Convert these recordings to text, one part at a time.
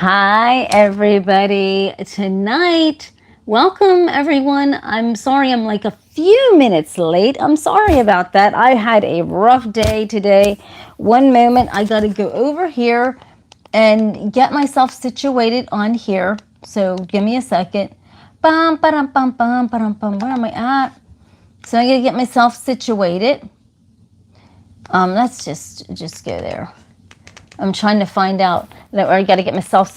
Hi, everybody. Tonight, welcome, everyone. I'm sorry I'm like a few minutes late. I'm sorry about that. I had a rough day today. One moment, I got to go over here and get myself situated on here. So give me a second. Bum, ba-dum, bum, bum, ba-dum, bum. Where am I at? So I'm going to get myself situated. Let's just go there. I'm trying to find out that I got to get myself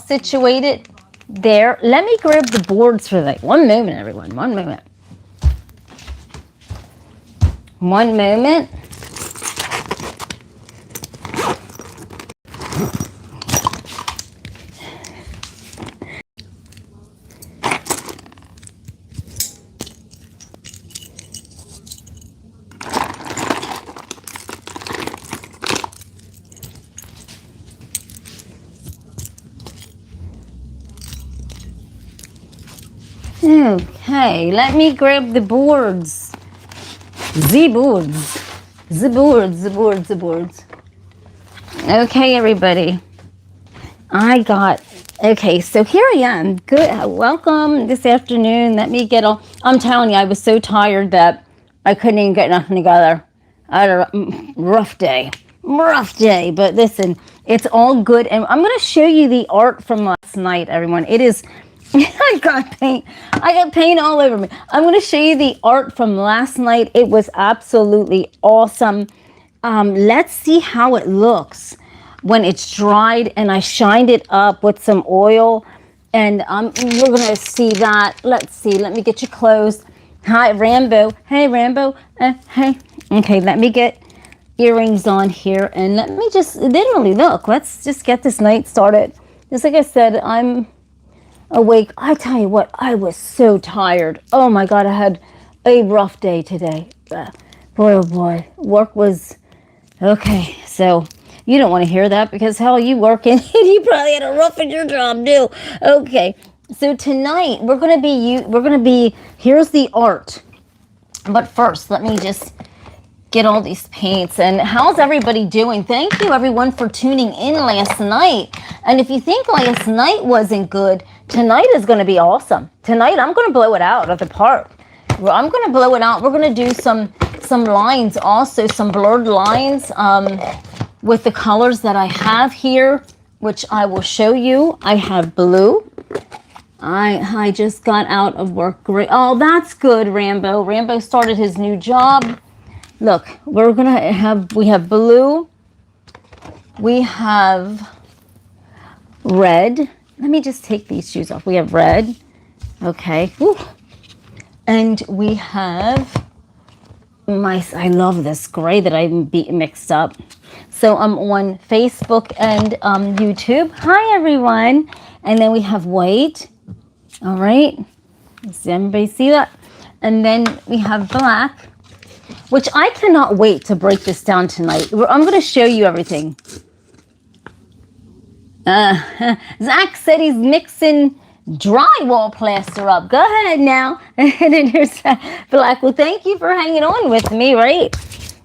situated there. Let me grab the boards for that. One moment, everyone. One moment. One moment. Okay, let me grab the boards. The boards. Okay, everybody. Okay, so here I am. Good, welcome this afternoon. Let me get all, I'm telling you, I was so tired that I couldn't even get nothing together. I had a rough day, but listen, it's all good. And I'm going to show you the art from last night, everyone. It is, I got paint all over me. I'm going to show you the art from last night. It was absolutely awesome. Let's see how it looks when it's dried, and I shined it up with some oil, and you're going to see that. Let's see. Let me get you close. Hi, Rambo. Hey, Rambo. Hey. Okay, let me get earrings on here, and let me just literally look. Let's just get this night started. Just like I said, I'm awake. I tell you what, I was so tired. Oh my God, I had a rough day today. Boy, oh boy, work was okay. So you don't want to hear that because hell, you working and you probably had a rough in your job too. Okay, so tonight we're gonna be. Here's the art. But first, let me just get all these paints. And how's everybody doing? Thank you everyone for tuning in last night. And if you think last night wasn't good, tonight is going to be awesome. Tonight I'm going to blow it out of the park. I'm going to blow it out. We're going to do some lines also, some blurred lines with the colors that I have here, which I will show you. I have blue. I just got out of work. Great. Oh, that's good, Rambo. Rambo started his new job. Look, we have blue, we have red. Let me just take these shoes off. We have red, okay. Woo. And we have I love this gray that I mixed up. So I'm on Facebook and YouTube. Hi, everyone. And then we have white. All right. Does everybody see that? And then we have black, which I cannot wait to break this down tonight. I'm going to show you everything. Zach said he's mixing drywall plaster up. Go ahead now. And then here's black. Well, thank you for hanging on with me, right?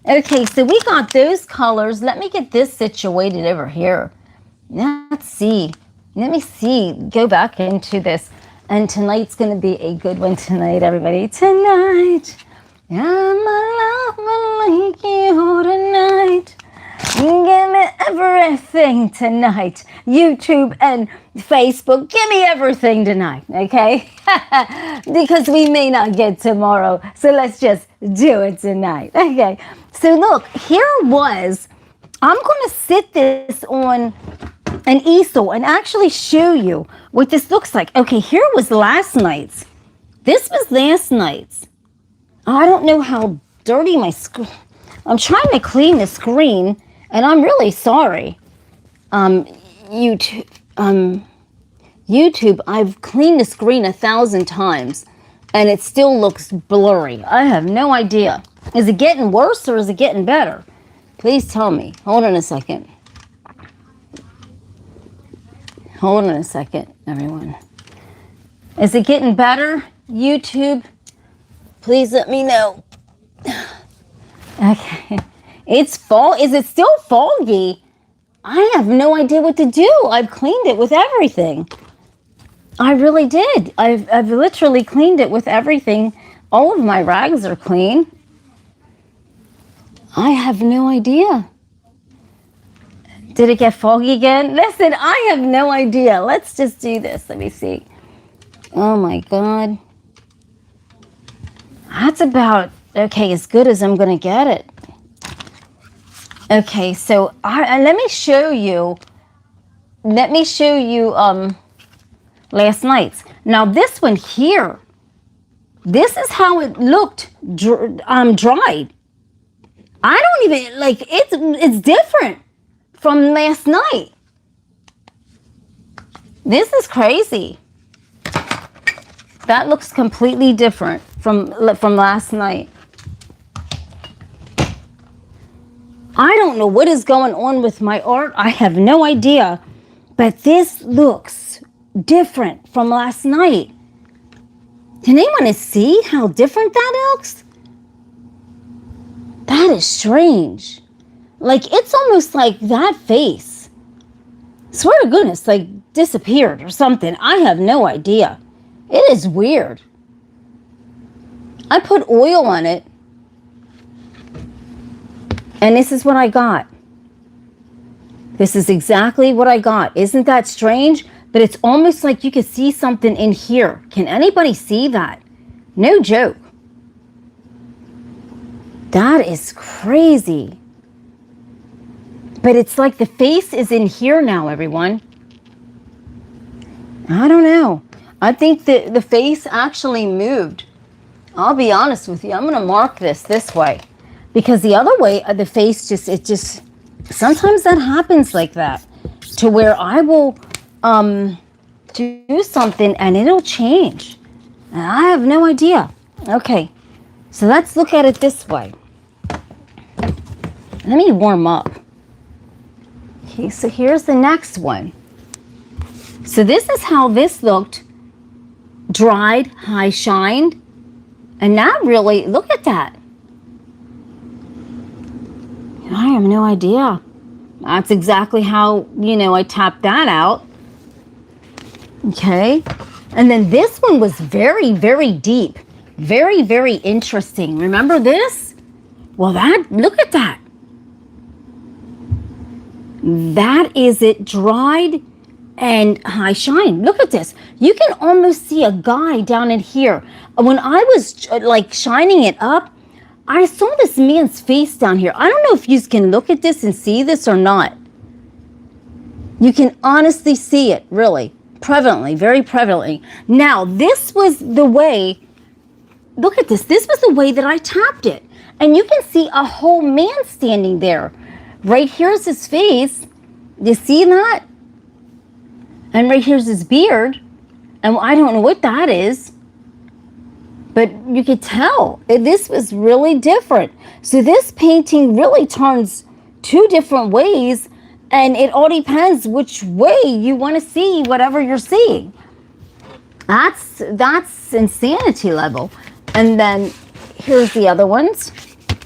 Okay, so we got those colors. Let me get this situated over here. Let's see. Let me see. Go back into this. And tonight's going to be a good one tonight, everybody. Tonight. I'm like you tonight. Give me everything tonight. YouTube and Facebook, give me everything tonight, okay? Because we may not get tomorrow, so let's just do it tonight, okay? So look, I'm going to sit this on an easel and actually show you what this looks like. Okay, here was last night's. This was last night's. I don't know how dirty my screen. I'm trying to clean the screen, and I'm really sorry. YouTube, I've cleaned the screen 1,000 times, and it still looks blurry. I have no idea. Is it getting worse or is it getting better? Please tell me. Hold on a second. Hold on a second, everyone. Is it getting better, YouTube? Please let me know. Okay. It's fall. Is it still foggy? I have no idea what to do. I've cleaned it with everything. I really did. I've literally cleaned it with everything. All of my rags are clean. I have no idea. Did it get foggy again? Listen, I have no idea. Let's just do this. Let me see. Oh my God. That's about, okay, as good as I'm going to get it. Okay, so let me show you last night's. Now this one here, this is how it looked dried. I don't even, like, it's different from last night. This is crazy. That looks completely different from last night. I don't know what is going on with my art. I have no idea. But this looks different from last night. Can anyone see how different that looks? That is strange. Like, it's almost like that face, swear to goodness, like disappeared or something. I have no idea. It is weird. I put oil on it, and this is what I got. This is exactly what I got. Isn't that strange? But it's almost like you could see something in here. Can anybody see that? No joke. That is crazy. But it's like the face is in here now, everyone. I don't know. I think the face actually moved. I'll be honest with you. I'm going to mark this way. Because the other way, the face just, sometimes that happens like that. To where I will do something and it'll change. And I have no idea. Okay, so let's look at it this way. Let me warm up. Okay, so here's the next one. So this is how this looked. Dried, high shined. And that really, look at that. I have no idea. That's exactly how, I tapped that out. Okay. And then this one was very, very deep. Very, very interesting. Remember this? Well, look at that. That is it dried and high shine. Look at this. You can almost see a guy down in here. When I was like shining it up, I saw this man's face down here. I don't know if you can look at this and see this or not. You can honestly see it, really, prevalently, very prevalently. Now, this was the way, look at this. This was the way that I tapped it. And you can see a whole man standing there. Right here's his face. You see that? And right here's his beard. And I don't know what that is. But you could tell this was really different. So this painting really turns two different ways. And it all depends which way you want to see whatever you're seeing. That's insanity level. And then here's the other ones.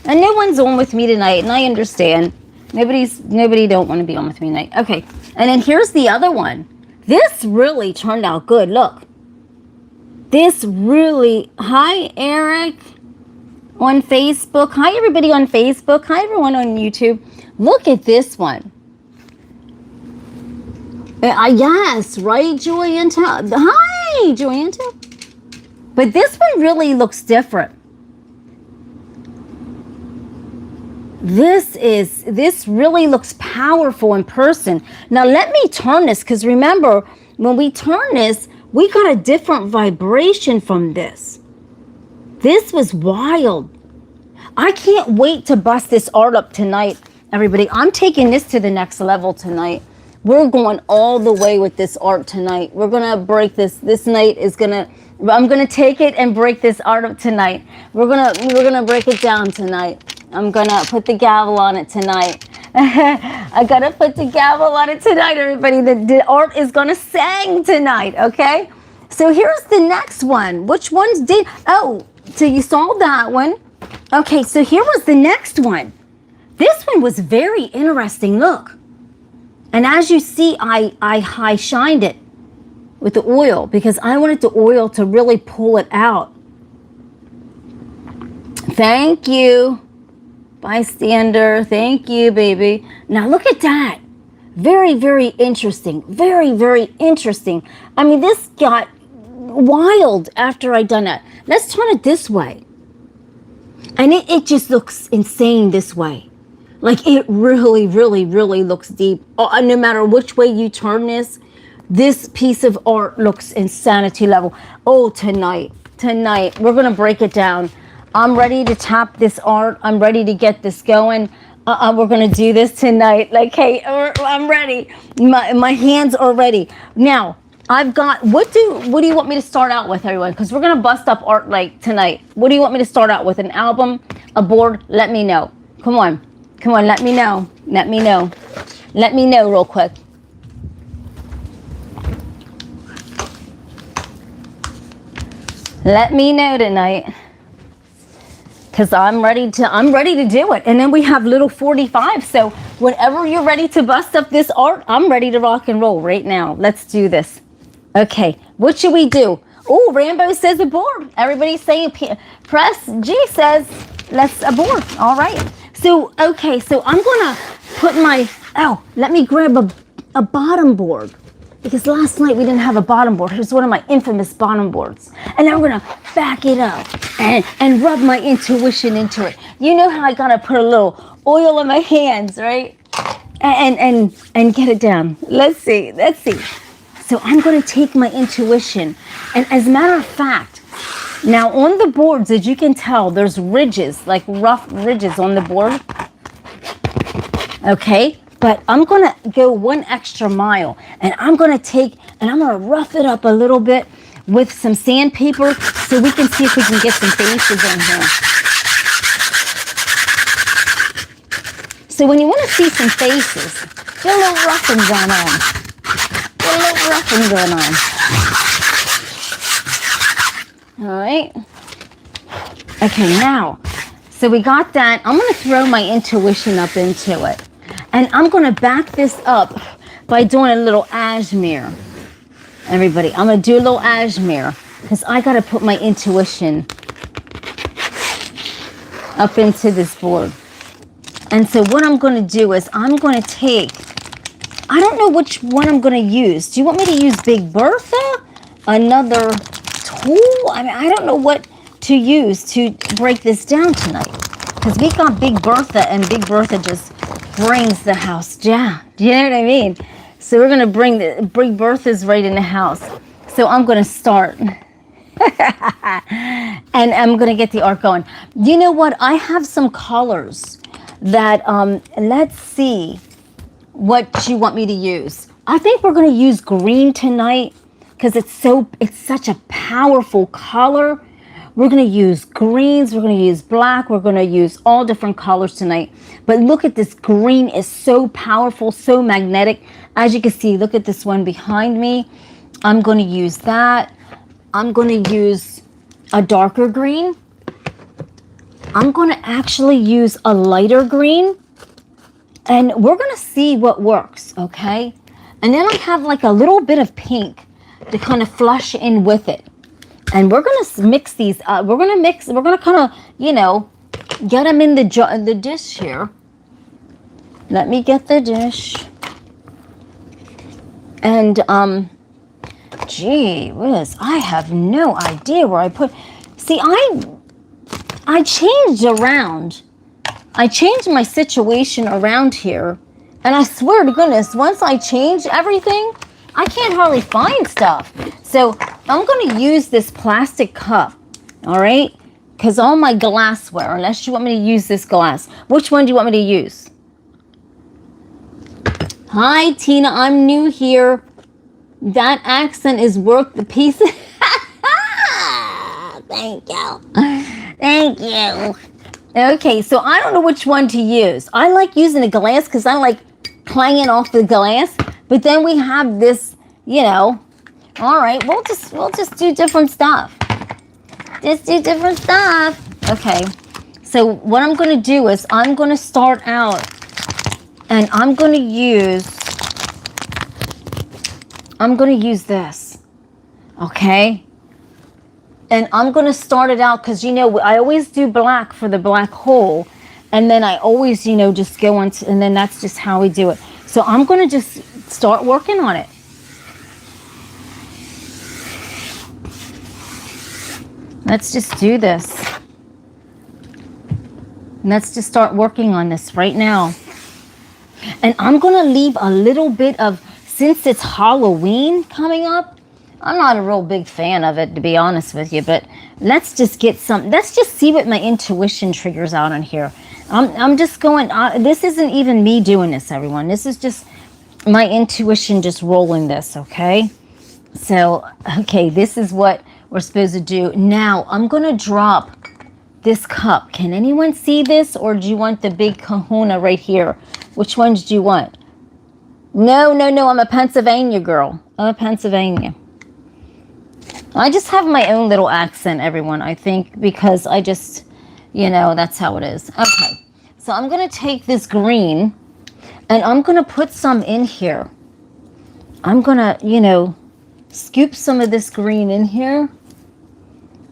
And no one's on with me tonight, and I understand. Nobody don't want to be on with me tonight. Okay, and then here's the other one. This really turned out good. Look. This really, hi Eric on Facebook. Hi everybody on Facebook. Hi everyone on YouTube. Look at this one. Yes, right, Joyanta? Hi, Joyanta. But this one really looks different. This really looks powerful in person. Now let me turn this, because remember, when we turn this, we got a different vibration from this. This was wild. I can't wait to bust this art up tonight, everybody. I'm taking this to the next level tonight. We're going all the way with this art tonight. We're going to break this. This night is going to, I'm going to take it and break this art up tonight. We're going to break it down tonight. I'm going to put the gavel on it tonight. I got to put the gavel on it tonight, everybody. The art is going to sing tonight, okay? So here's the next one. Which ones did? Oh, so you saw that one. Okay, so here was the next one. This one was very interesting. Look. And as you see, I high shined it with the oil because I wanted the oil to really pull it out. Thank you, bystander. Thank you, baby. Now look at that. Very, very interesting. Very, very interesting. I mean, this got wild after I done it. Let's turn it this way. And it just looks insane this way. Like it really, really, really looks deep. No matter which way you turn this piece of art looks insanity level. Oh, tonight, we're going to break it down. I'm ready to tap this art. I'm ready to get this going. We're going to do this tonight. Like, hey, I'm ready. My hands are ready. Now, I've got, what do you want me to start out with, everyone? Because we're going to bust up art like tonight. What do you want me to start out with? An album, a board? Let me know. Come on, let me know. Let me know real quick. Let me know tonight. Because I'm ready to do it. And then we have little 45. So whenever you're ready to bust up this art, I'm ready to rock and roll right now. Let's do this. Okay, what should we do? Oh, Rambo says a board. Everybody's saying press. G says let's a board. All right. So, okay, so I'm going to put let me grab a bottom board. Because last night we didn't have a bottom board. Here's one of my infamous bottom boards. And now we're going to back it up and rub my intuition into it. You know how I got to put a little oil on my hands, right? And get it down. Let's see. So I'm going to take my intuition. And as a matter of fact, now on the boards, as you can tell, there's ridges, like rough ridges on the board. Okay? But I'm going to go one extra mile, and I'm going to rough it up a little bit with some sandpaper so we can see if we can get some faces in here. So when you want to see some faces, get a little roughing going on. All right. Okay, now, so we got that. I'm going to throw my intuition up into it. And I'm going to back this up by doing a little ashmere. Everybody, I'm going to do a little ashmere because I got to put my intuition up into this board. And so what I'm going to do is I'm going to take, I don't know which one I'm going to use. Do you want me to use Big Bertha? Another tool? I mean, I don't know what to use to break this down tonight. Because we got Big Bertha, and Big Bertha just brings the house down. Do you know what I mean? So we're going to bring Big Bertha's right in the house. So I'm going to start. And I'm going to get the art going. You know what? I have some colors that, let's see what you want me to use. I think we're going to use green tonight because it's such a powerful color. We're going to use greens. We're going to use black. We're going to use all different colors tonight. But look at this green is so powerful, so magnetic. As you can see, look at this one behind me. I'm going to use that. I'm going to use a darker green. I'm going to actually use a lighter green. And we're going to see what works, okay? And then I have like a little bit of pink to kind of flush in with it. And we're going to mix these up. We're going to kind of, get them in the dish here. Let me get the dish. And, gee whiz, I have no idea where I put. See, I changed around. I changed my situation around here. And I swear to goodness, once I change everything, I can't hardly find stuff. So I'm going to use this plastic cup, all right? Because all my glassware, unless you want me to use this glass. Which one do you want me to use? Hi, Tina. I'm new here. That accent is worth the piece. Thank you. Thank you. Okay, so I don't know which one to use. I like using the glass because I like clanging off the glass. But then we have this, all right, we'll just do different stuff. Just do different stuff. Okay, so what I'm going to do is I'm going to start out and I'm going to use I'm going to use this. Okay? And I'm going to start it out because, you know, I always do black for the black hole. And then I always, you know, just go on to, and then that's just how we do it. So I'm going to just start working on it. Let's just do this. Let's just start working on this right now. And I'm going to leave a little bit of, since it's Halloween coming up, I'm not a real big fan of it, to be honest with you, but let's just get some, let's just see what my intuition triggers out on here. I'm just going, this isn't even me doing this, everyone. This is just my intuition just rolling this, okay? So, okay, this is what we're supposed to do. Now, I'm going to drop this cup. Can anyone see this, or do you want the big kahuna right here? Which ones do you want? No, I'm a Pennsylvania girl. I'm a Pennsylvania. I just have my own little accent, everyone, I think, because I just, you know, that's how it is. Okay, so I'm going to take this green, and I'm going to put some in here. I'm going to, you know, scoop some of this green in here.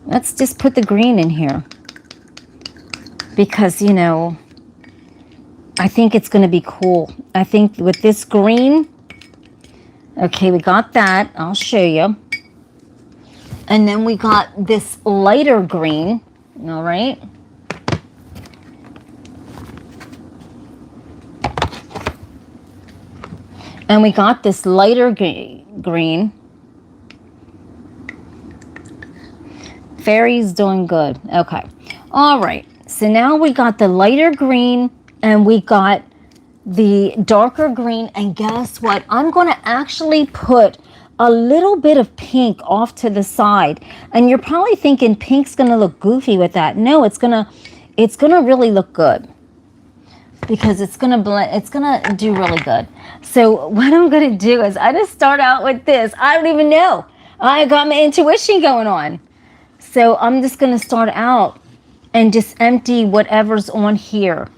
Let's just put the green in here. Because, you know, I think it's going to be cool. I think with this green, okay, we got that. I'll show you. And then we got this lighter green, all right? And we got this lighter green. Fairy's doing good. Okay. All right. So now we got the lighter green and we got the darker green. And guess what? I'm going to actually put a little bit of pink off to the side. And you're probably thinking pink's going to look goofy with that. No, it's going to really look good. Because it's going to blend, it's going to do really good. So what I'm going to do is I just start out with this. I don't even know. I got my intuition going on. So I'm just going to start out and just empty whatever's on here.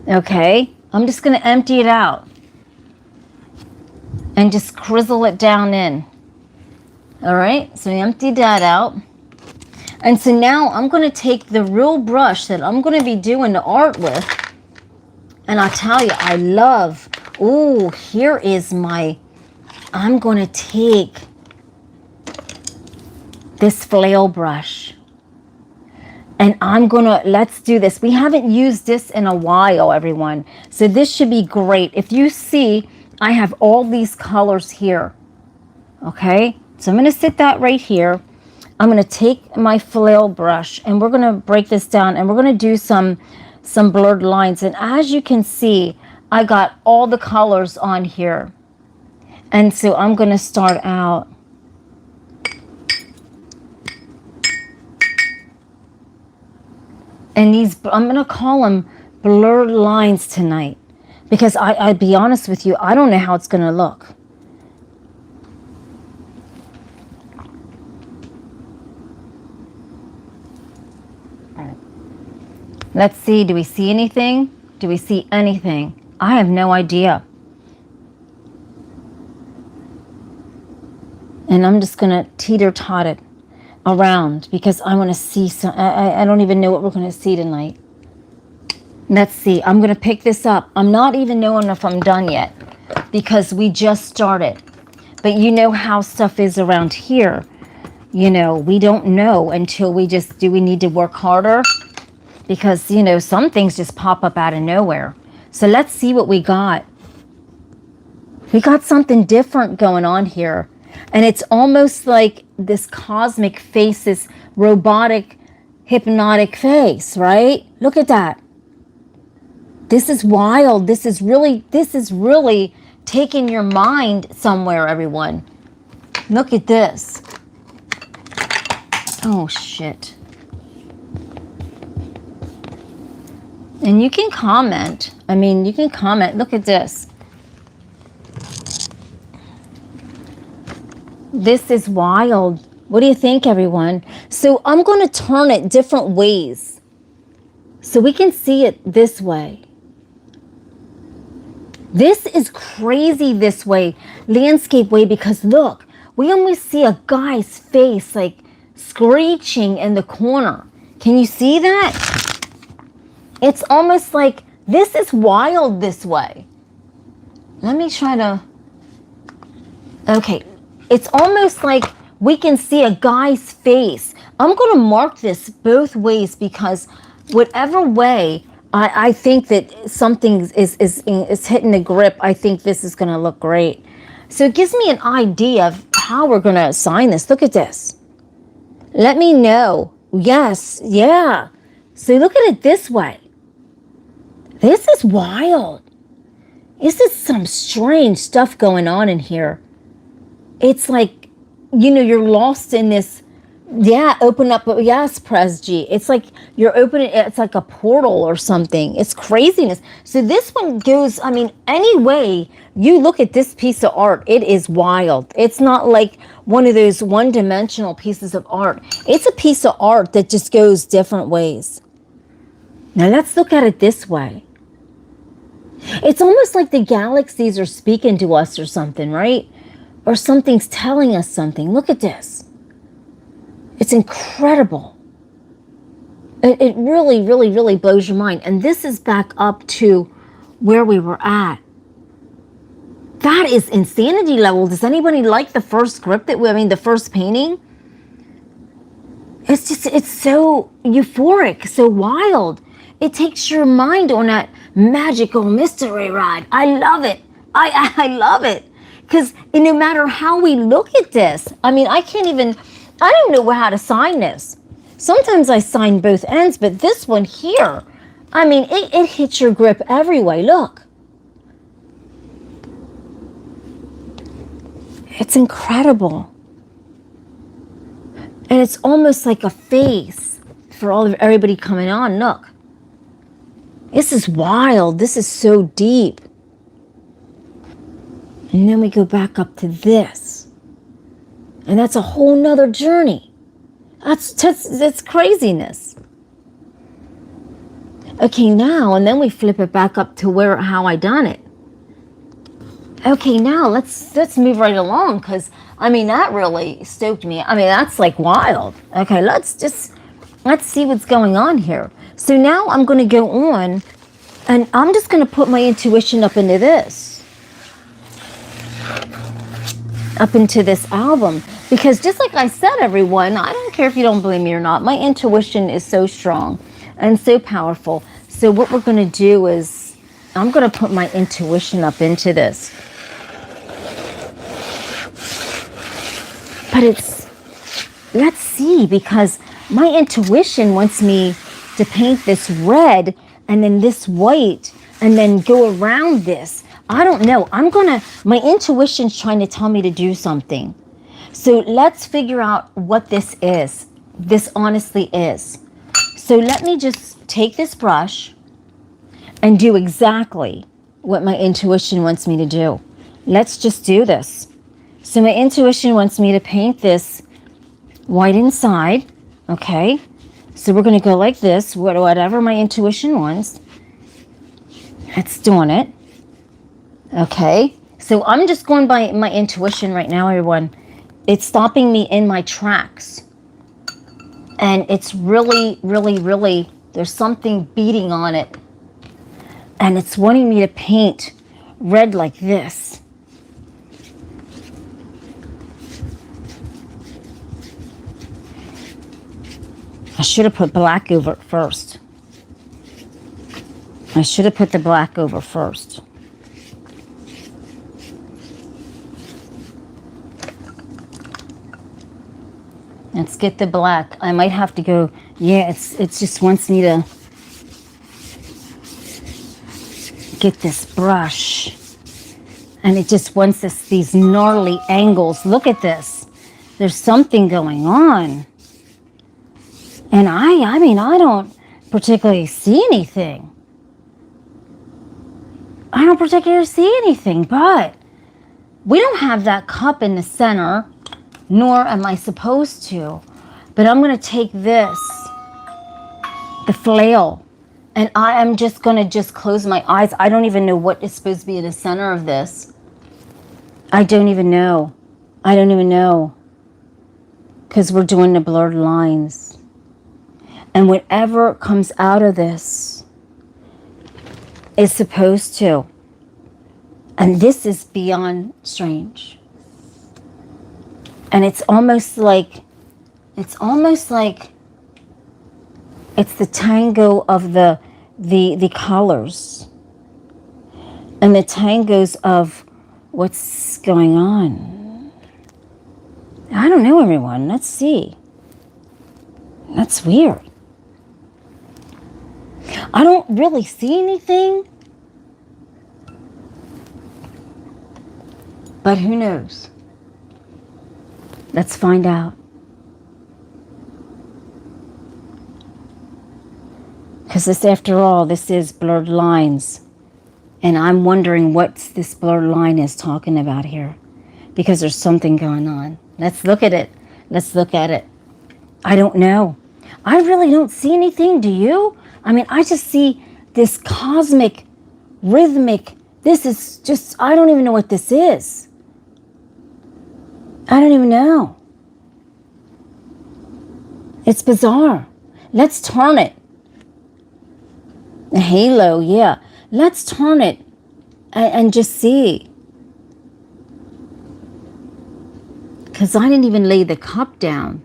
Okay? I'm just going to empty it out. And just crizzle it down in. All right? So I emptied that out. And so now I'm going to take the real brush that I'm going to be doing the art with. And I'll tell you, I love, ooh, here is my, I'm going to take this flail brush. And I'm going to, let's do this. We haven't used this in a while, everyone. So this should be great. If you see, I have all these colors here. Okay? So I'm going to sit that right here. I'm going to take my flail brush and we're going to break this down and we're going to do some blurred lines. And as you can see, I got all the colors on here. And so I'm going to start out. And these, I'm going to call them blurred lines tonight. Because I'll be honest with you, I don't know how it's going to look. Let's see, do we see anything? Do we see anything? I have no idea. And I'm just going to teeter-tot it around because I want to see some, I don't even know what we're going to see tonight. Let's see, I'm going to pick this up. I'm not even knowing if I'm done yet because we just started. But you know how stuff is around here. You know, we don't know until we just, do we need to work harder? Because, you know, some things just pop up out of nowhere. So let's see what we got. We got something different going on here. And it's almost like this cosmic face, this robotic, hypnotic face, right? Look at that. This is wild. This is really taking your mind somewhere, everyone. Look at this. Oh, shit. And you can comment. I mean, you can comment. Look at this. This is wild. What do you think, everyone? So I'm going to turn it different ways so we can see it this way. This is crazy this way, landscape way, because look, we almost see a guy's face like screeching in the corner. Can you see that? It's almost like this is wild this way. Let me try to, okay. It's almost like we can see a guy's face. I'm going to mark this both ways because whatever way I think that something is hitting the grip, I think this is going to look great. So it gives me an idea of how we're going to assign this. Look at this. Let me know. Yes, yeah. So look at it this way. This is wild. This is some strange stuff going on in here. It's like, you know, you're lost in this. Yeah, open up. Yes, Pres G. It's like you're opening. It's like a portal or something. It's craziness. So this one goes, I mean, any way you look at this piece of art, it is wild. It's not like one of those one-dimensional pieces of art. It's a piece of art that just goes different ways. Now let's look at it this way. It's almost like the galaxies are speaking to us or something, right? Or something's telling us something. Look at this. It's incredible. It really, really, really blows your mind. And this is back up to where we were at. That is insanity level. Does anybody like the first script the first painting? It's so euphoric, so wild. It takes your mind on that magical mystery ride. I love it. I love it. Because no matter how we look at this, I mean, I don't know how to sign this. Sometimes I sign both ends, but this one here, I mean, it hits your grip every way. Look. It's incredible. And it's almost like a face for everybody coming on. Look. This is wild. This is so deep. And then we go back up to this. And that's a whole nother journey. That's craziness. Okay, now, and then we flip it back up to how I done it. Okay, now let's move right along, because I mean that really stoked me. I mean, that's like wild. Okay, let's see what's going on here. So now I'm going to go on, and I'm just going to put my intuition up into this. Up into this album. Because just like I said, everyone, I don't care if you don't believe me or not, my intuition is so strong and so powerful. So what we're going to do is, I'm going to put my intuition up into this. But let's see, because my intuition wants me to paint this red and then this white and then go around this. I don't know. My intuition's trying to tell me to do something. So let's figure out what this is. This honestly is. So let me just take this brush and do exactly what my intuition wants me to do. Let's just do this. So my intuition wants me to paint this white inside. Okay. So we're going to go like this, whatever my intuition wants. It's doing it. Okay. So I'm just going by my intuition right now, everyone. It's stopping me in my tracks. And it's really, really, really, there's something beating on it. And it's wanting me to paint red like this. I should have put black over it first. I should have put the black over first. Let's get the black. I might have to go, yeah, it just wants me to get this brush. And it just wants these gnarly angles. Look at this. There's something going on. And I mean, I don't particularly see anything. I don't particularly see anything, but we don't have that cup in the center, nor am I supposed to. But I'm going to take this, the flail, And I am just going to just close my eyes. I don't even know what is supposed to be in the center of this. I don't even know. I don't even know. Because we're doing the blurred lines. And whatever comes out of this is supposed to. And this is beyond strange. And it's almost like it's the tango of the colors. And the tangos of what's going on. I don't know, everyone. Let's see. That's weird. I don't really see anything. But who knows? Let's find out. Because this, after all, this is blurred lines. And I'm wondering what this blurred line is talking about here. Because there's something going on. Let's look at it. Let's look at it. I don't know. I really don't see anything. Do you? I mean, I just see this cosmic, rhythmic. This is just, I don't even know what this is. I don't even know. It's bizarre. Let's turn it. The halo, yeah. Let's turn it and just see. Because I didn't even lay the cup down.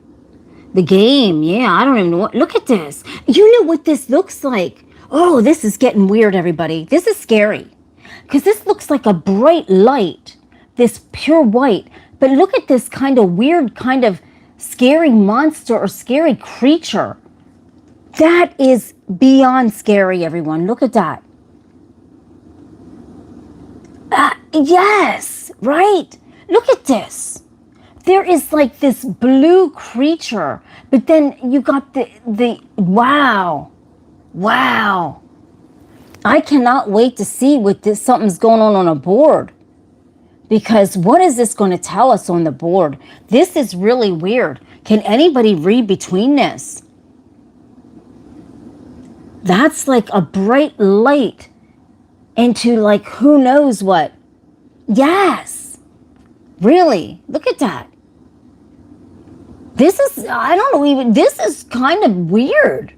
The game, yeah, I don't even know what. Look at this. You know what this looks like. Oh, this is getting weird, everybody. This is scary. Because this looks like a bright light. This pure white. But look at this kind of weird, kind of scary monster or scary creature. That is beyond scary, everyone. Look at that. Yes, right. Look at this. There is like this blue creature, but then you got the wow. I cannot wait to see what this something's going on a board. Because what is this going to tell us on the board? This is really weird. Can anybody read between this? That's like a bright light into like who knows what. Yes. Really. Look at that. This is, I don't know even, this is kind of weird.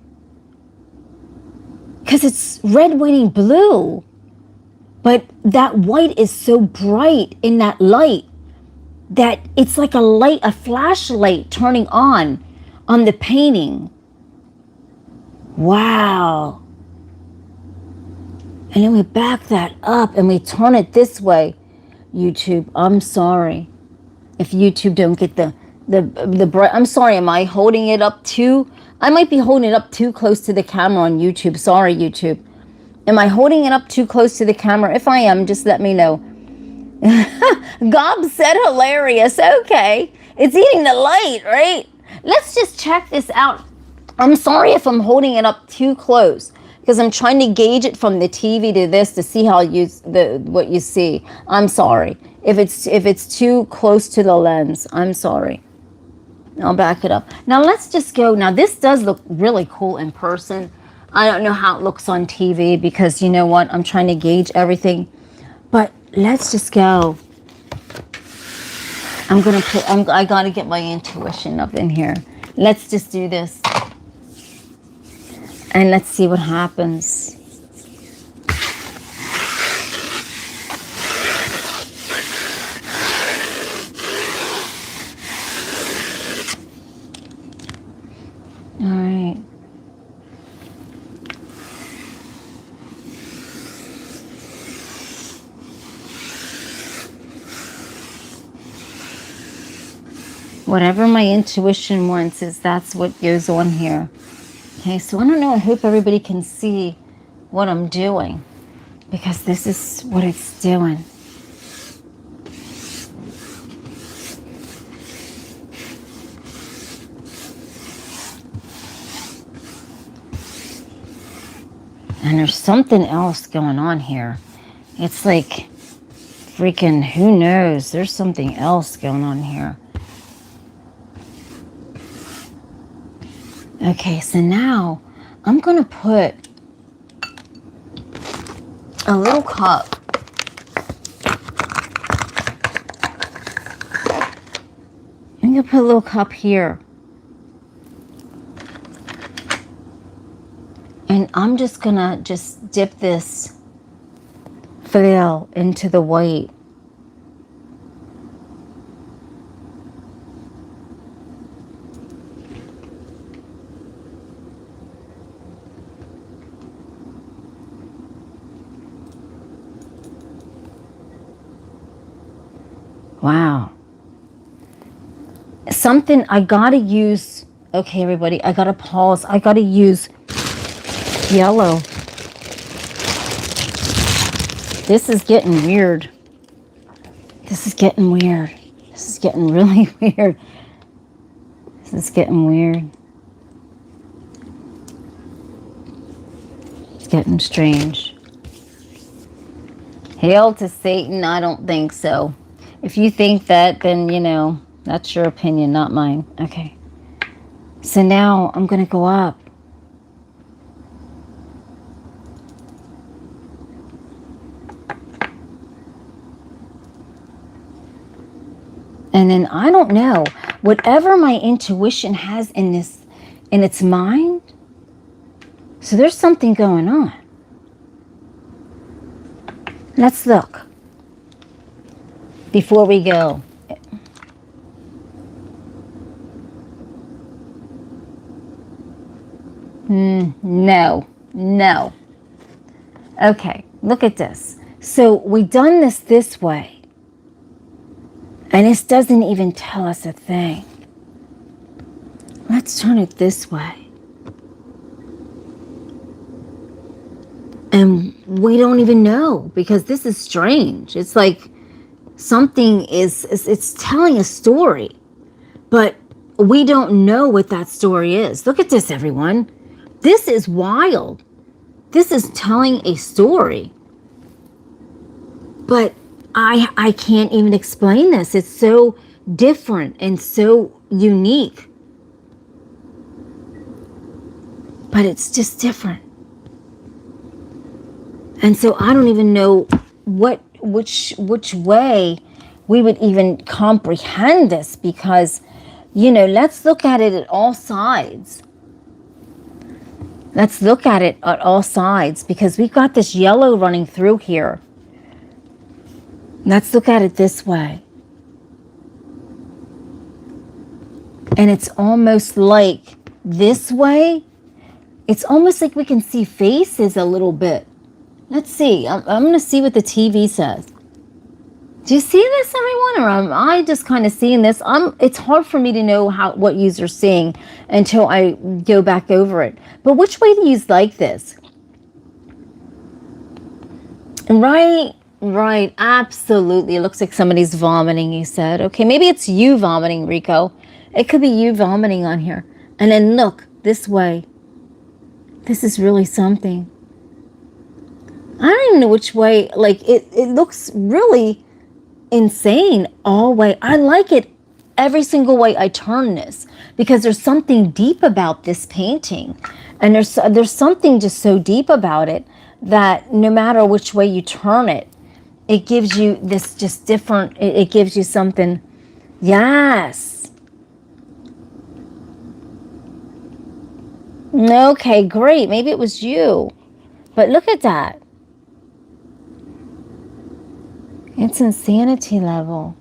Because it's red, white, and blue. But that white is so bright in that light that it's like a light, a flashlight turning on the painting. Wow. And then we back that up and we turn it this way. YouTube, I'm sorry. If YouTube don't get the bright, I'm sorry, am I holding it up too? I might be holding it up too close to the camera on YouTube. Sorry, YouTube. Am I holding it up too close to the camera? If I am, just let me know. Gob said hilarious. Okay. It's eating the light, right? Let's just check this out. I'm sorry if I'm holding it up too close because I'm trying to gauge it from the TV to this to see how what you see. I'm sorry. If it's too close to the lens, I'm sorry. I'll back it up. Now let's just go. Now this does look really cool in person. I don't know how it looks on TV because you know what? I'm trying to gauge everything. But let's just go. I got to get my intuition up in here. Let's just do this. And let's see what happens. All right. Whatever my intuition wants that's what goes on here. Okay, so I don't know. I hope everybody can see what I'm doing because this is what it's doing. And there's something else going on here. It's like freaking, who knows? There's something else going on here. Okay, so now I'm going to put a little cup. I'm going to put a little cup here. And I'm just going to just dip this flail into the white. Wow. Something I gotta use. Okay, everybody, I gotta pause. I gotta use yellow. This is getting weird. This is getting weird. This is getting really weird. This is getting weird. It's getting strange. Hail to Satan? I don't think so. If you think that, then, you know, that's your opinion, not mine. Okay. So now I'm going to go up. And then I don't know, whatever my intuition has in this, in its mind. So there's something going on. Let's look before we go. No. Okay, look at this. So we done this way. And this doesn't even tell us a thing. Let's turn it this way. And we don't even know, because this is strange. It's like something it's telling a story, but we don't know what that story is. Look at this, everyone. This is wild. This is telling a story. But I can't even explain this. It's so different and so unique. But it's just different. And so I don't even know which way we would even comprehend this, because, you know, let's look at it at all sides. Let's look at it at all sides, because we've got this yellow running through here. Let's look at it this way. And it's almost like this way. It's almost like we can see faces a little bit. Let's see. I'm going to see what the TV says. Do you see this, everyone? Or am I just kind of seeing this? It's hard for me to know what you're seeing until I go back over it. But which way do you like this? Right, absolutely. It looks like somebody's vomiting, you said. Okay, maybe it's you vomiting, Rico. It could be you vomiting on here. And then look, this way. This is really something. I don't even know which way. Like, it looks really insane all way. I like it every single way I turn this, because there's something deep about this painting. And there's something just so deep about it that no matter which way you turn it, it gives you this just different, it gives you something. Yes. Okay, great. Maybe it was you. But look at that. It's insanity level.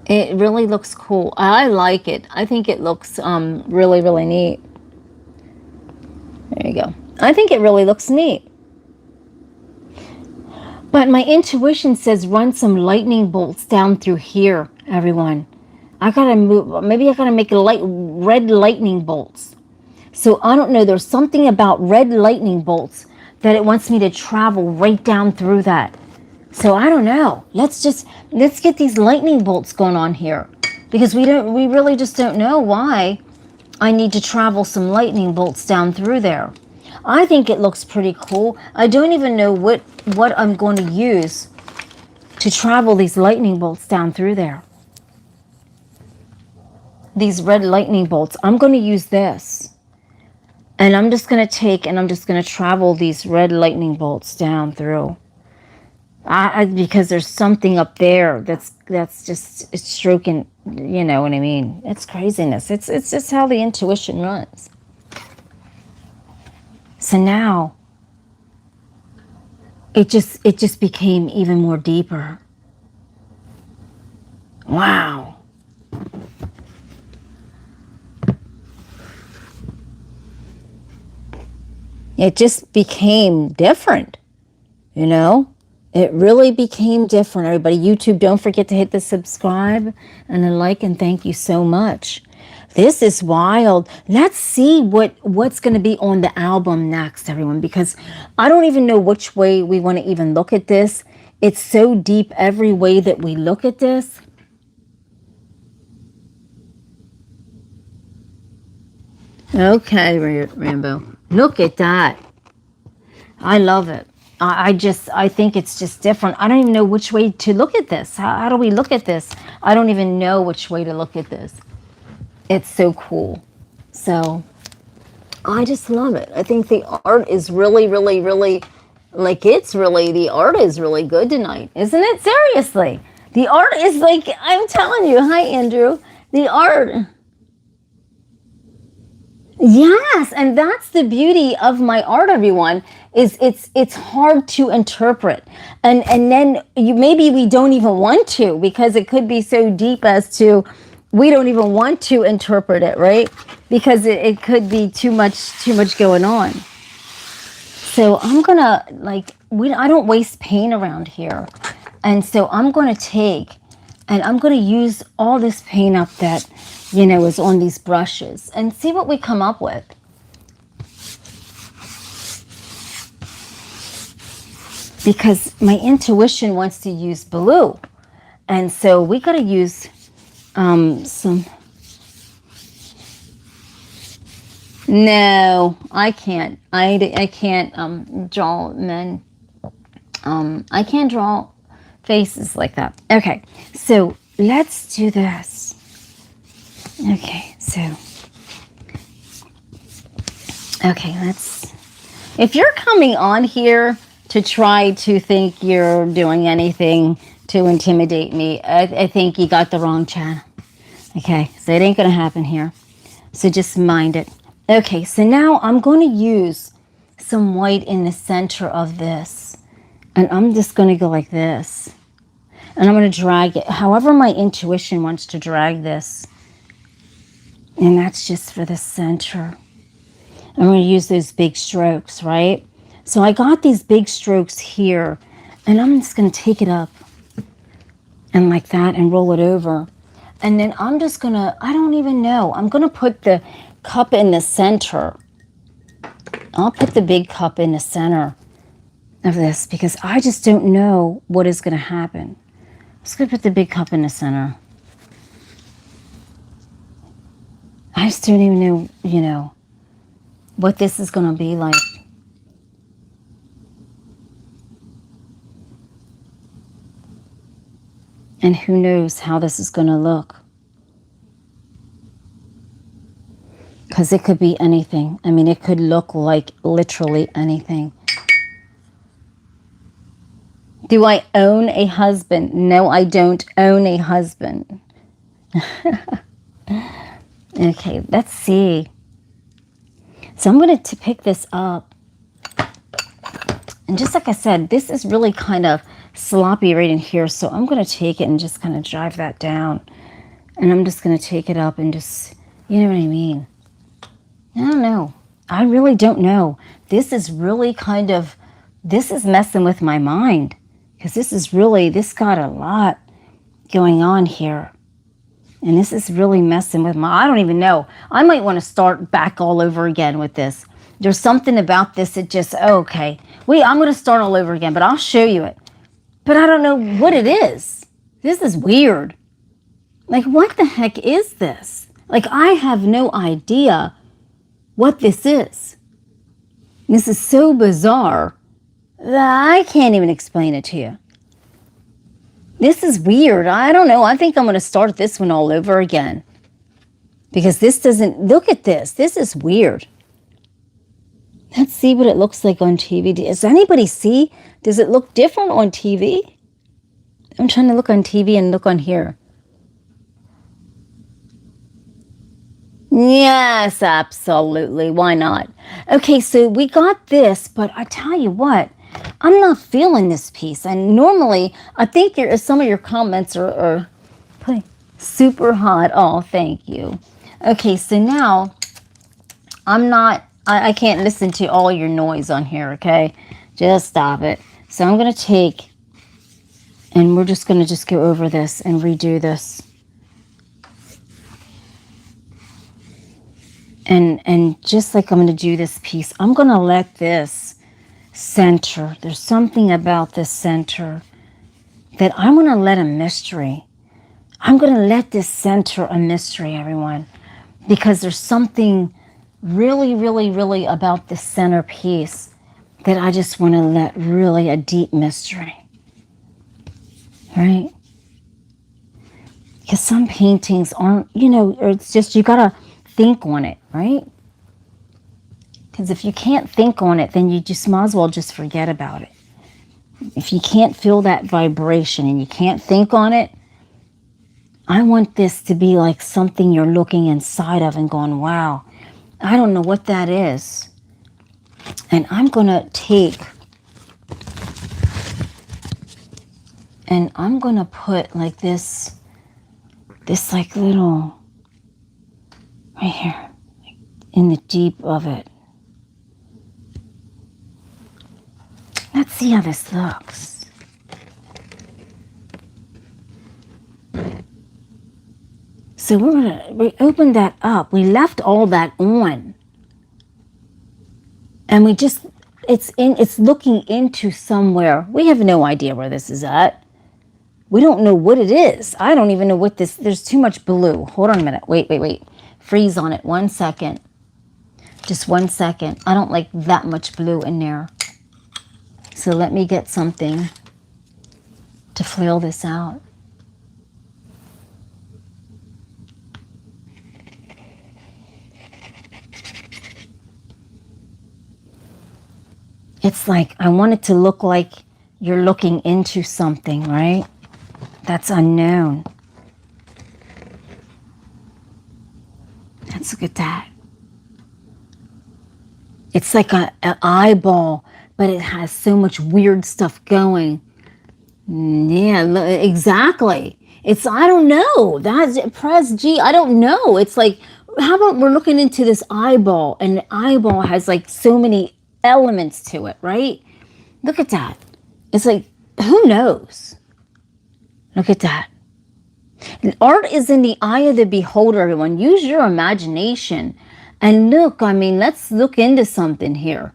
It really looks cool. I like it. I think it looks really, really neat. There you go. I think it really looks neat. But my intuition says run some lightning bolts down through here, everyone. I gotta move. Maybe I gotta make red lightning bolts. So I don't know. There's something about red lightning bolts that it wants me to travel right down through that. So I don't know. Let's get these lightning bolts going on here, because we really just don't know why I need to travel some lightning bolts down through there. I think it looks pretty cool. I don't even know what I'm going to use to travel these lightning bolts down through there. These red lightning bolts. I'm going to use this. And I'm just going to take and I'm just going to travel these red lightning bolts down through. Because there's something up there that's just it's stroking, you know what I mean? It's craziness. It's just how the intuition runs. So now it just became even more deeper. Wow. It just became different, you know? It really became different, everybody. YouTube, don't forget to hit the subscribe and the like, and thank you so much. This is wild. Let's see what's going to be on the album next, everyone, because I don't even know which way we want to even look at this. It's so deep every way that we look at this. Okay, Rambo. Look at that. I love it. I think it's just different. I don't even know which way to look at this. How do we look at this? I don't even know which way to look at this. It's so cool. So I just love it. I think the art is really, really, really, the art is really good tonight, isn't it? Seriously. The art is like, I'm telling you. Hi, Andrew. The art. Yes, and that's the beauty of my art, everyone, is it's hard to interpret. And then maybe we don't even want to, because it could be so deep as to we don't even want to interpret it, right? Because it could be too much going on. So I'm gonna I don't waste paint around here. And so I'm gonna take and I'm gonna use all this paint up that is on these brushes and see what we come up with. Because my intuition wants to use blue. And so we got to use some... No, I can't. I can't draw men. I can't draw faces like that. Okay, so let's do this. Okay, let's... If you're coming on here to try to think you're doing anything to intimidate me, I think you got the wrong channel. Okay, so it ain't going to happen here. So just mind it. Okay, so now I'm going to use some white in the center of this. And I'm just going to go like this. And I'm going to drag it however my intuition wants to drag this. And that's just for the center. I'm going to use those big strokes, right? So I got these big strokes here. And I'm just going to take it up. And like that and roll it over. And then I'm just going to, I don't even know. I'm going to put the cup in the center. I'll put the big cup in the center of this because I just don't know what is going to happen. I'm just going to put the big cup in the center. I just don't even know, what this is going to be like. And who knows how this is going to look. Because it could be anything. I mean, it could look like literally anything. Do I own a husband? No, I don't own a husband. Okay, let's see. So I'm going to pick this up. And just like I said, this is really kind of sloppy right in here. So I'm going to take it and just kind of drive that down. And I'm just going to take it up and just, you know what I mean? I don't know. I really don't know. This is really kind of, this is messing with my mind. Because this got a lot going on here. And this is really messing with I don't even know. I might want to start back all over again with this. There's something about this that just, okay. I'm going to start all over again, but I'll show you it. But I don't know what it is. This is weird. Like, what the heck is this? Like, I have no idea what this is. This is so bizarre that I can't even explain it to you. This is weird. I don't know. I think I'm going to start this one all over again. Because this doesn't... Look at this. This is weird. Let's see what it looks like on TV. Does anybody see? Does it look different on TV? I'm trying to look on TV and look on here. Yes, absolutely. Why not? Okay, so we got this, but I tell you what, I'm not feeling this piece. And normally, I think some of your comments are putting super hot. Oh, thank you. Okay, so now I can't listen to all your noise on here, okay? Just stop it. So I'm going to take, and we're just going to just go over this and redo this. And just like I'm going to do this piece, I'm going to let this center. There's something about this center that I'm going to let a mystery. I'm going to let this center a mystery, everyone, because there's something really, really, really about this center piece that I just want to let really a deep mystery. Right? Because some paintings aren't, it's just you got to think on it, right? Because if you can't think on it, then you just might as well just forget about it. If you can't feel that vibration and you can't think on it, I want this to be like something you're looking inside of and going, wow, I don't know what that is. And I'm going to take, and I'm going to put like this like little, right here, in the deep of it. Let's see how this looks. So we opened that up. We left all that on. And it's looking into somewhere. We have no idea where this is at. We don't know what it is. I don't even know what there's too much blue. Hold on a minute. Wait. Freeze on it. 1 second. Just 1 second. I don't like that much blue in there. So let me get something to flail this out. It's like, I want it to look like you're looking into something, right? That's unknown. Let's look at that. It's like an eyeball, but it has so much weird stuff going. Yeah, exactly. I don't know. Press G, I don't know. It's like, how about we're looking into this eyeball, and the eyeball has like so many elements to it, right? Look at that. It's like, who knows? Look at that. Art is in the eye of the beholder, everyone. Use your imagination. And look, let's look into something here.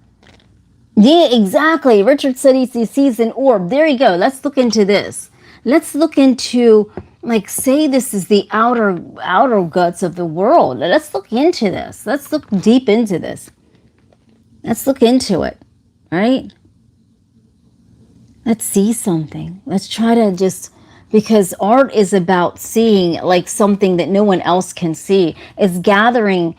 Yeah, exactly. Richard said he sees an orb. There you go. Let's look into this. Let's look into, like, say this is the outer guts of the world. Let's look into this. Let's look deep into this. Let's look into it, right? Let's see something. Let's try to just, because art is about seeing like something that no one else can see. It's gathering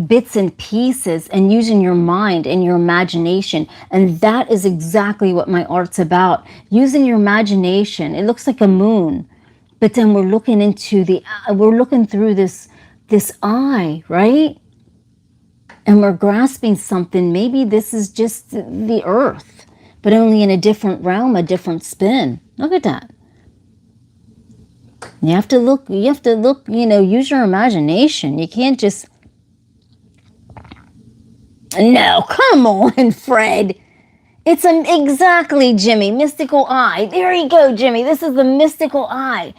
bits and pieces and using your mind and your imagination. And that is exactly what my art's about. Using your imagination. It looks like a moon, but then we're looking through this eye, right? And we're grasping something. Maybe this is just the earth, but only in a different realm, a different spin. Look at that. You have to look, use your imagination. You can't just, no, come on, Fred. It's exactly, Jimmy, mystical eye. There you go, Jimmy. This is the mystical eye.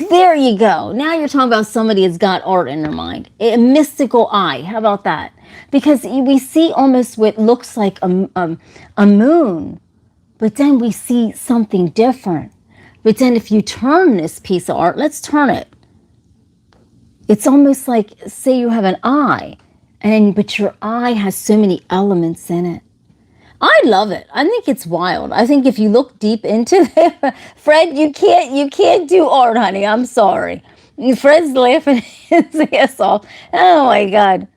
There you go. Now you're talking about somebody that's got art in their mind. A mystical eye. How about that? Because we see almost what looks like a moon, but then we see something different. But then if you turn this piece of art, let's turn it. It's almost like, say you have an eye, but your eye has so many elements in it. I love it. I think it's wild. I think if you look deep into it, Fred, you can't do art, honey. I'm sorry. Fred's laughing his ass off. Oh my God.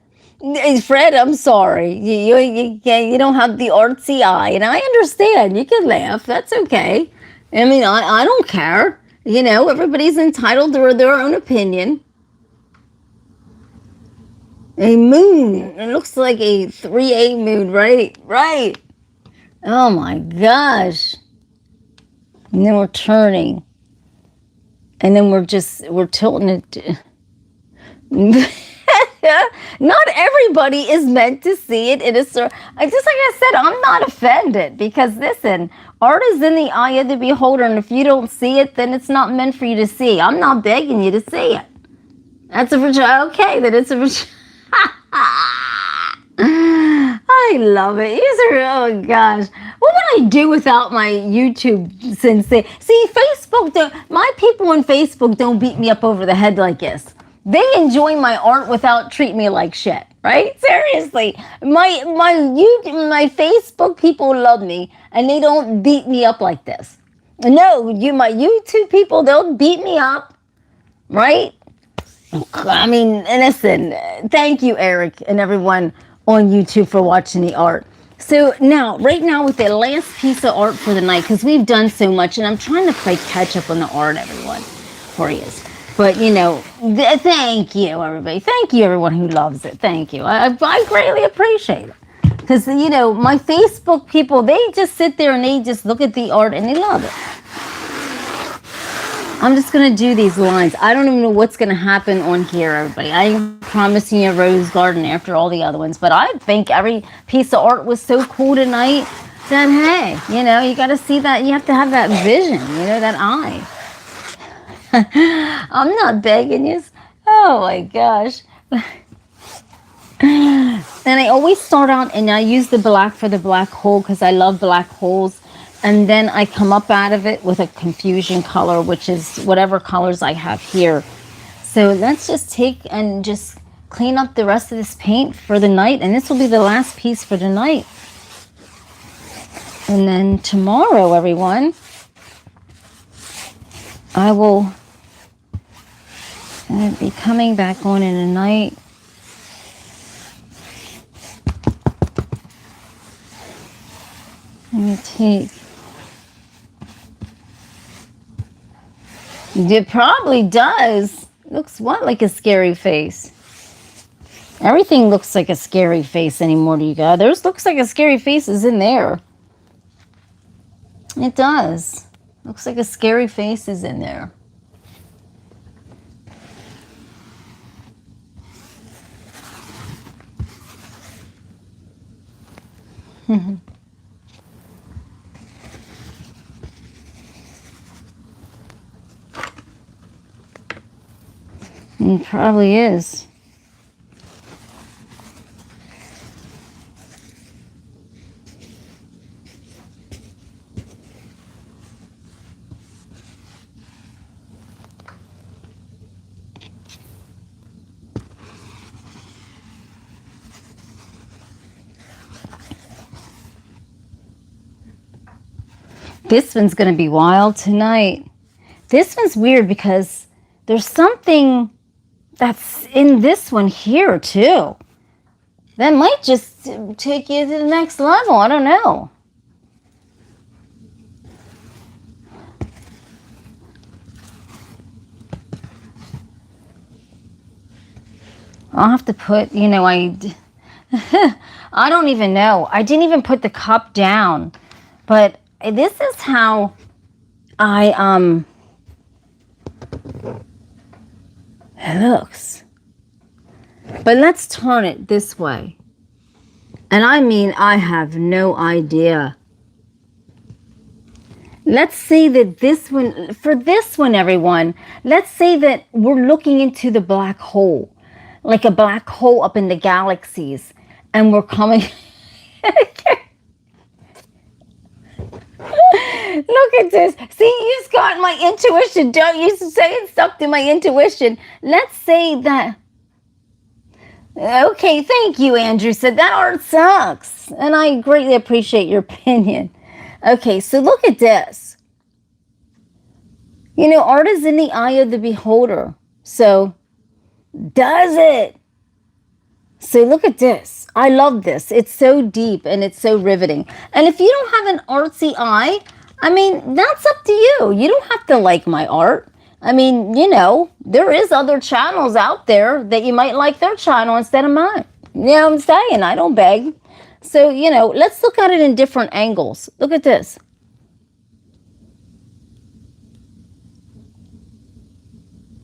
Fred, I'm sorry. You don't have the artsy eye, and I understand. You can laugh. That's okay. I mean, I don't care. Everybody's entitled to their own opinion. A moon. It looks like a 3A moon, right? Right. Oh my gosh. And then we're turning. And then we're tilting it. Not everybody is meant to see it in a certain. Just like I said, I'm not offended because listen, art is in the eye of the beholder, and if you don't see it, then it's not meant for you to see. I'm not begging you to see it. That's a okay. Then it's a. I love it. Oh gosh, what would I do without my YouTube sensei? See, my people on Facebook don't beat me up over the head like this. They enjoy my art without treating me like shit, right? Seriously, my Facebook people love me and they don't beat me up like this. No, my YouTube people, they'll beat me up, right? I mean, listen, thank you, Eric, and everyone on YouTube for watching the art. So right now with the last piece of art for the night, because we've done so much, and I'm trying to play catch up on the art, everyone, for you. But, thank you, everybody. Thank you, everyone who loves it. Thank you. I greatly appreciate it. Because, my Facebook people, they just sit there and they just look at the art and they love it. I'm just going to do these lines. I don't even know what's going to happen on here, everybody. I ain't promising you a rose garden after all the other ones. But I think every piece of art was so cool tonight that, hey, you got to see that. You have to have that vision, that eye. I'm not begging you. Oh, my gosh. And I always start out and I use the black for the black hole because I love black holes. And then I come up out of it with a confusion color, which is whatever colors I have here. So let's just take and just clean up the rest of this paint for the night. And this will be the last piece for the night. And then tomorrow, everyone, I will be coming back on in the night. Let me take. It probably does. Looks like a scary face. Everything looks like a scary face anymore to you guys. There's looks like a scary face is in there. It does. Looks like a scary face is in there. It probably is. This one's going to be wild tonight. This one's weird because there's something that's in this one here too. That might just take you to the next level. I don't know. I'll have to put, I don't even know. I didn't even put the cup down. But this is how it looks. But let's turn it this way. And I mean, I have no idea. Let's say that for this one, everyone, let's say that we're looking into the black hole, like a black hole up in the galaxies, and we're coming. Look at this. See, you just got my intuition. Don't you saying stuff to my intuition. Let's say that. Okay, thank you, Andrew. Said that art sucks. And I greatly appreciate your opinion. Okay, so look at this. Art is in the eye of the beholder. So, does it So look at this. I love this. It's so deep and it's so riveting. And if you don't have an artsy eye, I mean, that's up to you. You don't have to like my art. I mean, there is other channels out there that you might like their channel instead of mine. You know what I'm saying? I don't beg. So, let's look at it in different angles. Look at this.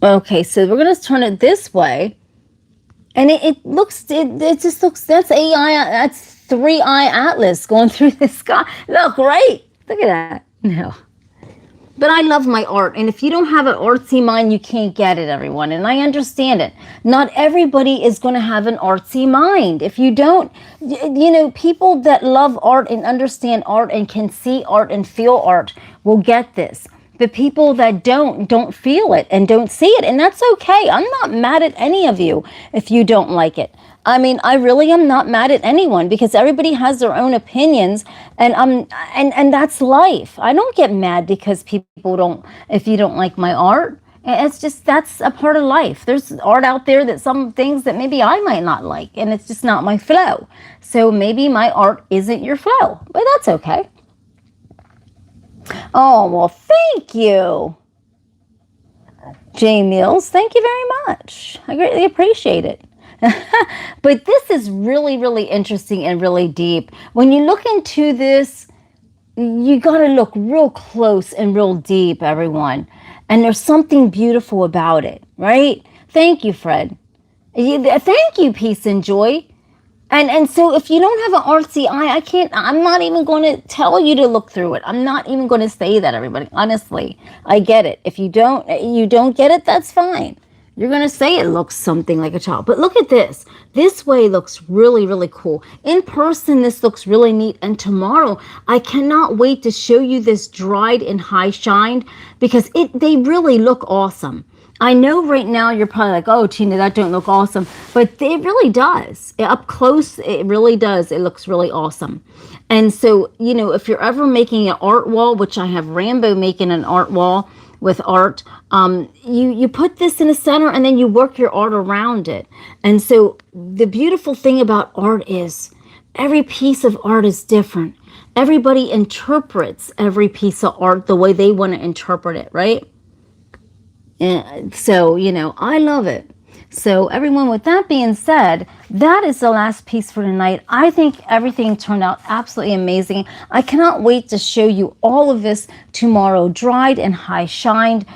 Okay, so we're going to turn it this way. And it just looks, that's AI, that's 3-eye atlas going through the sky. Look, right? Look at that. No. But I love my art. And if you don't have an artsy mind, you can't get it, everyone. And I understand it. Not everybody is going to have an artsy mind. If you don't, people that love art and understand art and can see art and feel art will get this. The people that don't feel it and don't see it. And that's okay. I'm not mad at any of you if you don't like it. I mean, I really am not mad at anyone because everybody has their own opinions, and and that's life. I don't get mad because if you don't like my art. It's just, that's a part of life. There's art out there that some things that maybe I might not like, and it's just not my flow. So maybe my art isn't your flow, but that's okay. Oh, well, thank you, Jay Mills. Thank you very much. I greatly appreciate it. But this is really, really interesting and really deep. When you look into this, you got to look real close and real deep, everyone. And there's something beautiful about it, right? Thank you, Fred. Thank you, Peace and Joy. And so if you don't have an artsy eye, I'm not even going to tell you to look through it. I'm not even going to say that, everybody. Honestly, I get it. If you don't get it, that's fine. You're going to say it looks something like a child. But look at this. This way looks really, really cool. In person, this looks really neat. And tomorrow, I cannot wait to show you this dried and high shined because they really look awesome. I know right now you're probably like, oh, Tina, that don't look awesome. But it really does. Up close, it really does. It looks really awesome. And so, if you're ever making an art wall, which I have Rambo making an art wall with art, you put this in the center and then you work your art around it. And so the beautiful thing about art is every piece of art is different. Everybody interprets every piece of art the way they want to interpret it, right? And so, I love it. So everyone, with that being said, that is the last piece for tonight. I think everything turned out absolutely amazing. I cannot wait to show you all of this tomorrow, dried and high shined.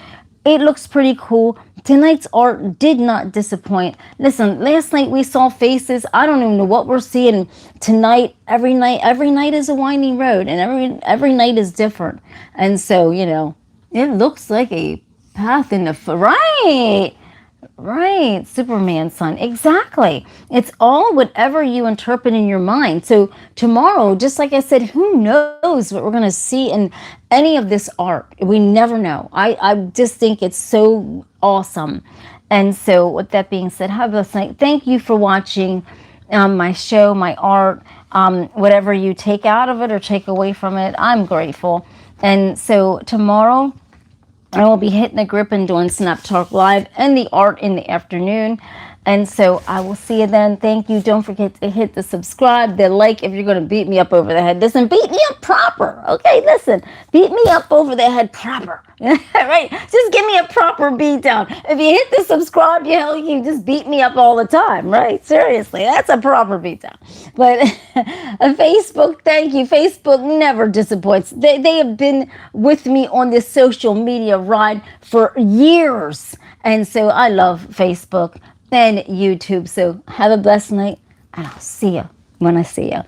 It looks pretty cool. Tonight's art did not disappoint. Listen, last night we saw faces. I don't even know what we're seeing tonight. Every night is a winding road, and every night is different. And so, it looks like a path in the right, Superman son, exactly. It's all whatever you interpret in your mind. So tomorrow, just like I said, who knows what we're going to see in any of this art? We never know. I just think it's so awesome. And so with that being said, have a blessed night. Thank you for watching my show, my art, whatever you take out of it or take away from it. I'm grateful. And so tomorrow, I will be hitting the grip and doing Snap Talk Live and the art in the afternoon. And so I will see you then. Thank you. Don't forget to hit the subscribe, the like if you're going to beat me up over the head. Listen, beat me up proper. Okay, listen. Beat me up over the head proper. Right? Just give me a proper beat down. If you hit the subscribe, you just beat me up all the time, right? Seriously, that's a proper beat down. But Facebook, thank you. Facebook never disappoints. They have been with me on this social media ride for years. And so I love Facebook and YouTube. So have a blessed night, and I'll see you when I see you.